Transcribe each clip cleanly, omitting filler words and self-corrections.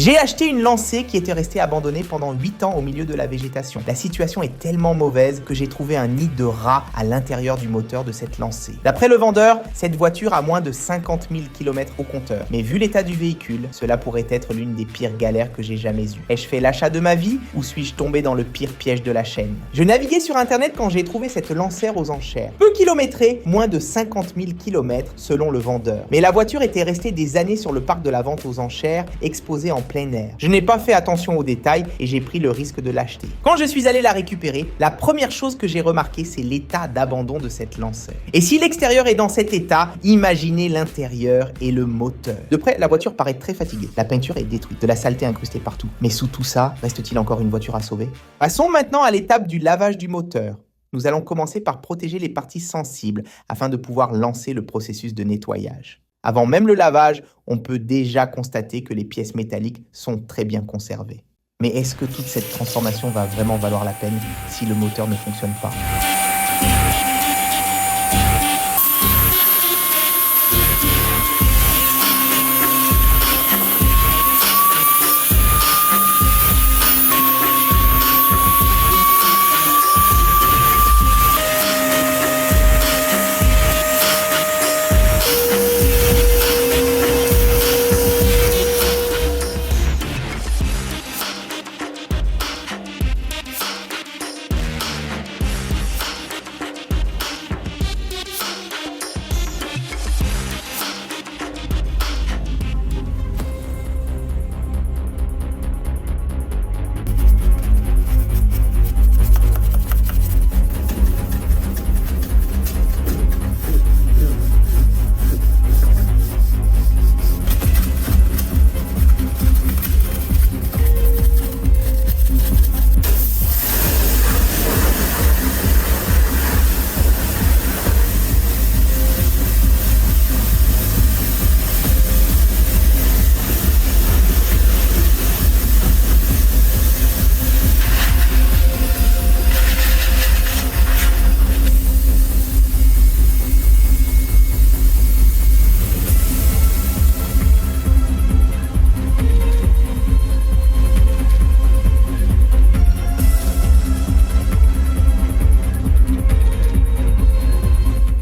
J'ai acheté une Lancée qui était restée abandonnée pendant 8 ans au milieu de la végétation. La situation est tellement mauvaise que j'ai trouvé un nid de rats à l'intérieur du moteur de cette Lancée. D'après le vendeur, cette voiture a moins de 50 000 km au compteur. Mais vu l'état du véhicule, cela pourrait être l'une des pires galères que j'ai jamais eues. Ai-je fait l'achat de ma vie ou suis-je tombé dans le pire piège de la chaîne? Je naviguais sur internet quand j'ai trouvé cette Lancère aux enchères. Peu kilométrée, moins de 50 000 km selon le vendeur. Mais la voiture était restée des années sur le parc de la vente aux enchères, exposée en plein air. Je n'ai pas fait attention aux détails et j'ai pris le risque de l'acheter. Quand je suis allé la récupérer, la première chose que j'ai remarqué, c'est l'état d'abandon de cette Lancère. Et si l'extérieur est dans cet état, imaginez l'intérieur et le moteur. De près, la voiture paraît très fatiguée. La peinture est détruite, de la saleté incrustée partout. Mais sous tout ça, reste-t-il encore une voiture à sauver? Passons maintenant à l'étape du lavage du moteur. Nous allons commencer par protéger les parties sensibles afin de pouvoir lancer le processus de nettoyage. Avant même le lavage, on peut déjà constater que les pièces métalliques sont très bien conservées. Mais est-ce que toute cette transformation va vraiment valoir la peine si le moteur ne fonctionne pas?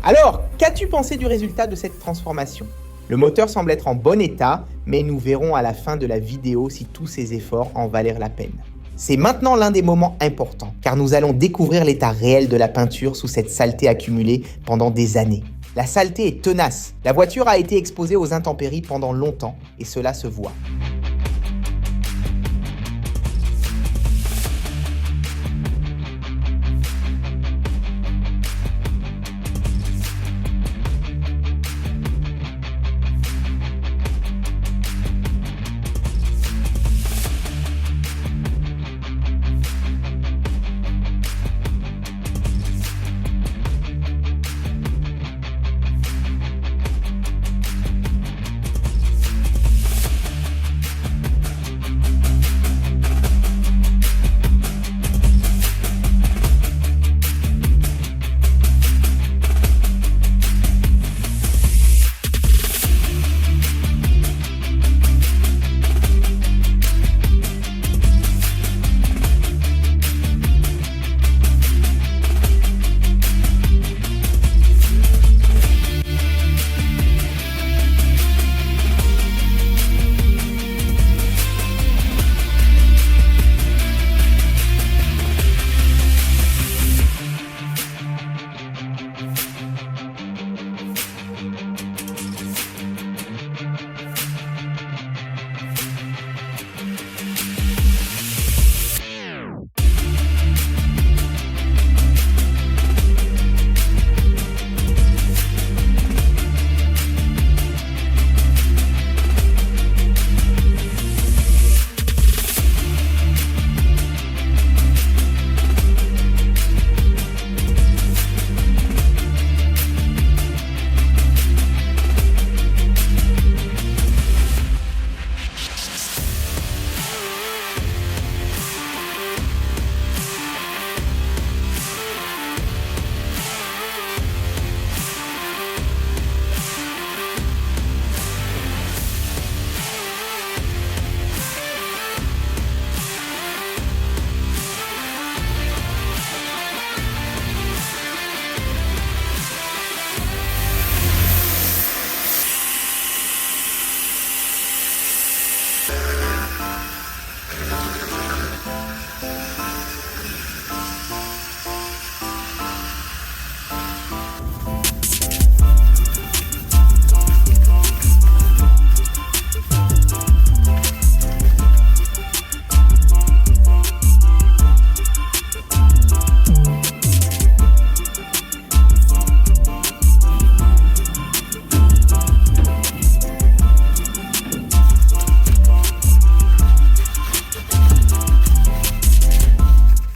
Alors, qu'as-tu pensé du résultat de cette transformation? Le moteur semble être en bon état, mais nous verrons à la fin de la vidéo si tous ces efforts en valèrent la peine. C'est maintenant l'un des moments importants, car nous allons découvrir l'état réel de la peinture sous cette saleté accumulée pendant des années. La saleté est tenace. La voiture a été exposée aux intempéries pendant longtemps, et cela se voit.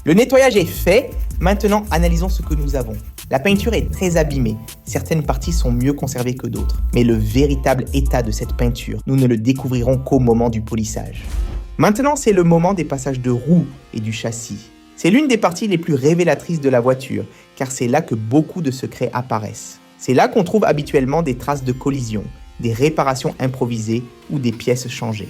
Le nettoyage est fait, maintenant analysons ce que nous avons. La peinture est très abîmée, certaines parties sont mieux conservées que d'autres, mais le véritable état de cette peinture, nous ne le découvrirons qu'au moment du polissage. Maintenant, c'est le moment des passages de roues et du châssis. C'est l'une des parties les plus révélatrices de la voiture, car c'est là que beaucoup de secrets apparaissent. C'est là qu'on trouve habituellement des traces de collision, des réparations improvisées ou des pièces changées.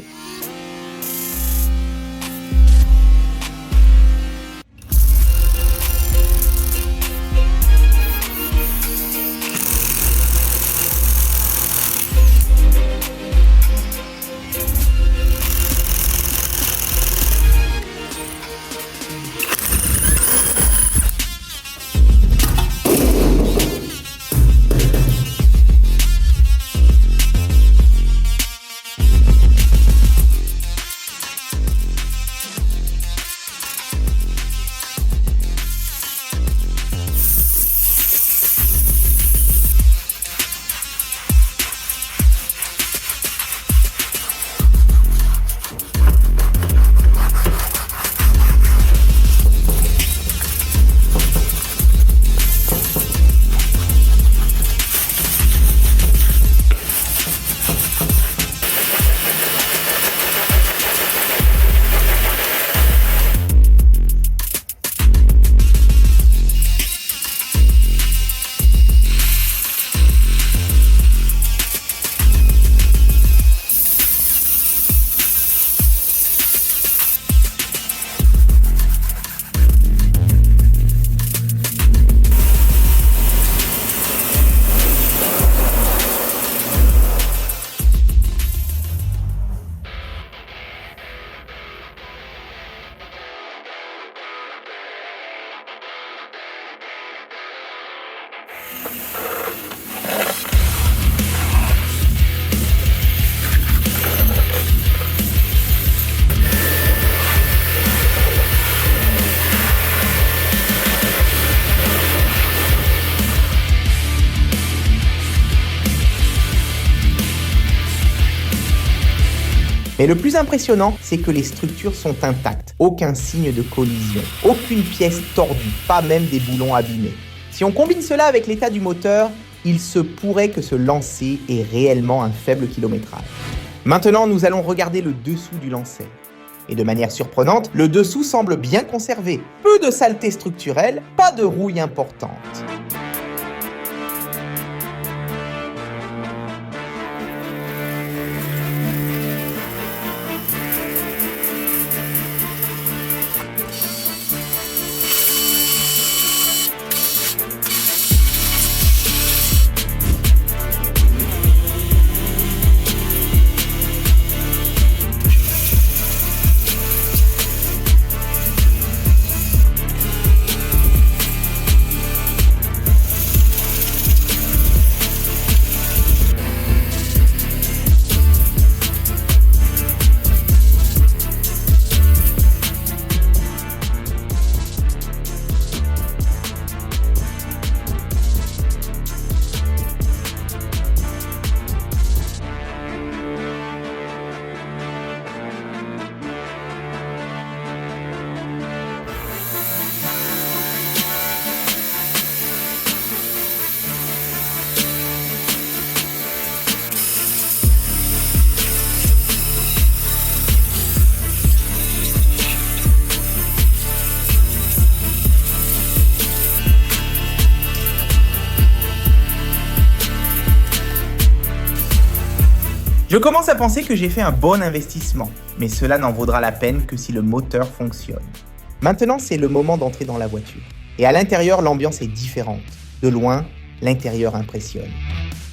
Mais le plus impressionnant, c'est que les structures sont intactes. Aucun signe de collision, aucune pièce tordue, pas même des boulons abîmés. Si on combine cela avec l'état du moteur, il se pourrait que ce lancer ait réellement un faible kilométrage. Maintenant, nous allons regarder le dessous du lancer. Et de manière surprenante, le dessous semble bien conservé. Peu de saleté structurelle, pas de rouille importante. Je commence à penser que j'ai fait un bon investissement, mais cela n'en vaudra la peine que si le moteur fonctionne. Maintenant, c'est le moment d'entrer dans la voiture. Et à l'intérieur, l'ambiance est différente. De loin, l'intérieur impressionne.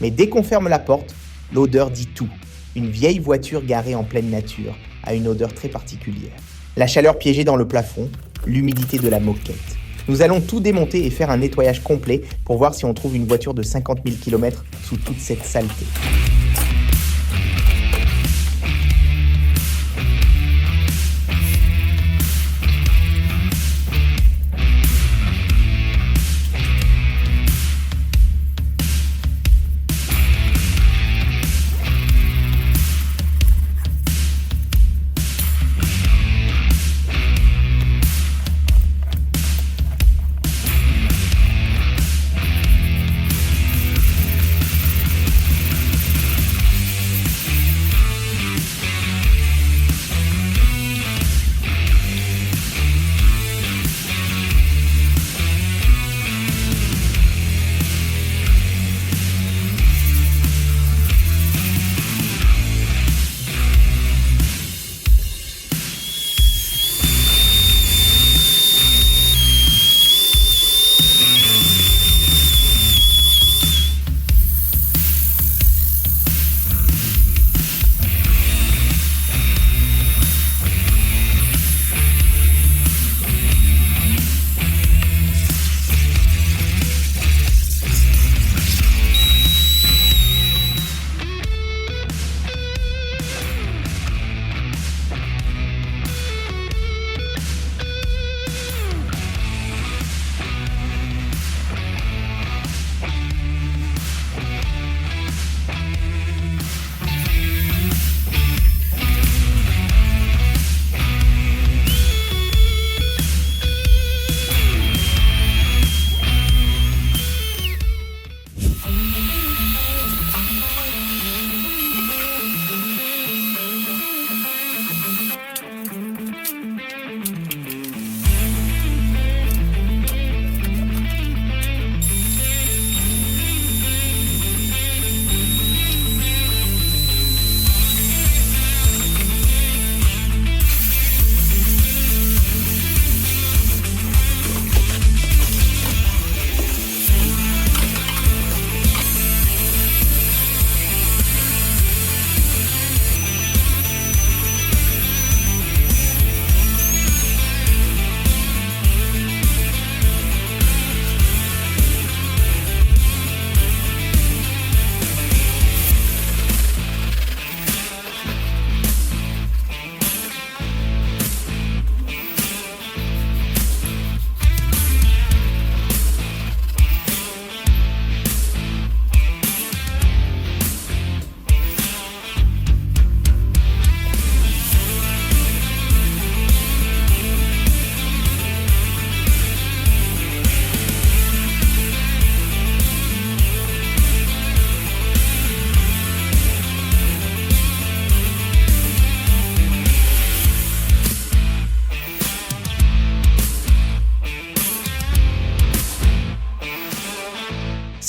Mais dès qu'on ferme la porte, l'odeur dit tout. Une vieille voiture garée en pleine nature a une odeur très particulière. La chaleur piégée dans le plafond, l'humidité de la moquette. Nous allons tout démonter et faire un nettoyage complet pour voir si on trouve une voiture de 50 000 km sous toute cette saleté.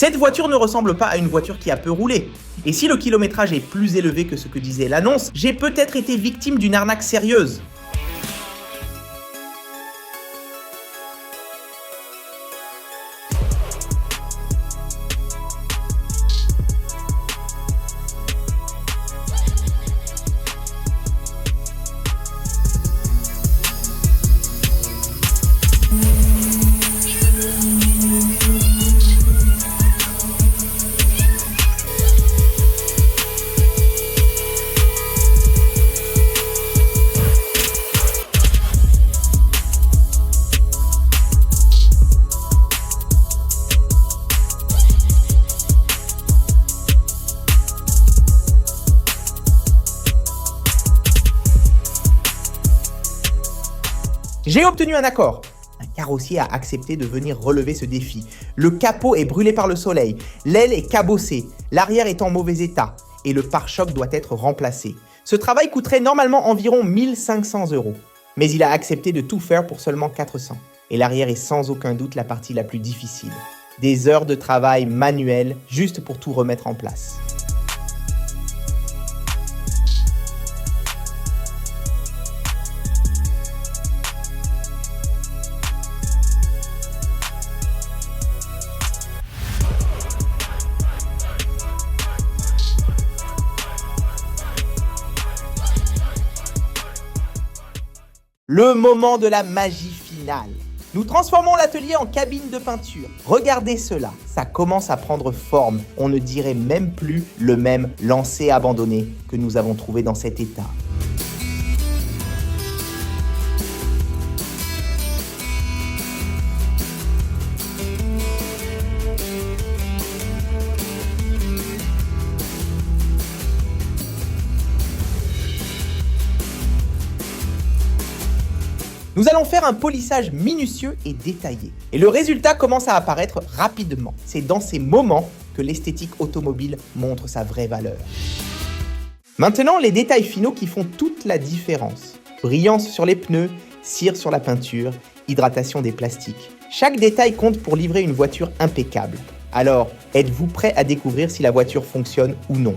Cette voiture ne ressemble pas à une voiture qui a peu roulé. Et si le kilométrage est plus élevé que ce que disait l'annonce, j'ai peut-être été victime d'une arnaque sérieuse. J'ai obtenu un accord. Un carrossier a accepté de venir relever ce défi. Le capot est brûlé par le soleil, l'aile est cabossée, l'arrière est en mauvais état et le pare-choc doit être remplacé. Ce travail coûterait normalement environ 1500 €. Mais il a accepté de tout faire pour seulement 400. Et l'arrière est sans aucun doute la partie la plus difficile. Des heures de travail manuel juste pour tout remettre en place. Le moment de la magie finale. Nous transformons l'atelier en cabine de peinture. Regardez cela, ça commence à prendre forme. On ne dirait même plus le même lancer abandonné que nous avons trouvé dans cet état. Nous allons faire un polissage minutieux et détaillé. Et le résultat commence à apparaître rapidement. C'est dans ces moments que l'esthétique automobile montre sa vraie valeur. Maintenant, les détails finaux qui font toute la différence. Brillance sur les pneus, cire sur la peinture, hydratation des plastiques. Chaque détail compte pour livrer une voiture impeccable. Alors, êtes-vous prêt à découvrir si la voiture fonctionne ou non ?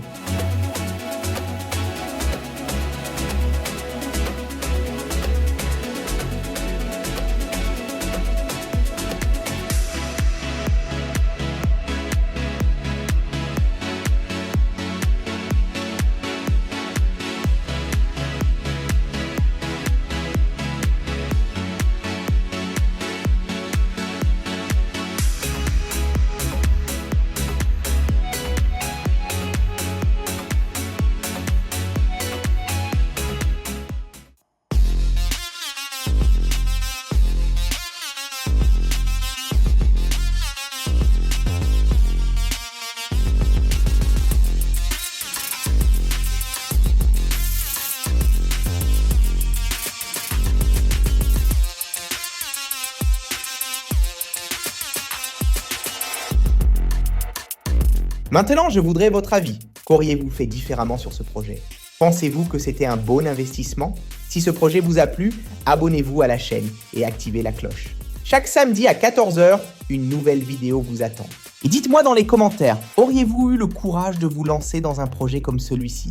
Maintenant, je voudrais votre avis. Qu'auriez-vous fait différemment sur ce projet ? Pensez-vous que c'était un bon investissement ? Si ce projet vous a plu, abonnez-vous à la chaîne et activez la cloche. Chaque samedi à 14 h, une nouvelle vidéo vous attend. Et dites-moi dans les commentaires, auriez-vous eu le courage de vous lancer dans un projet comme celui-ci ?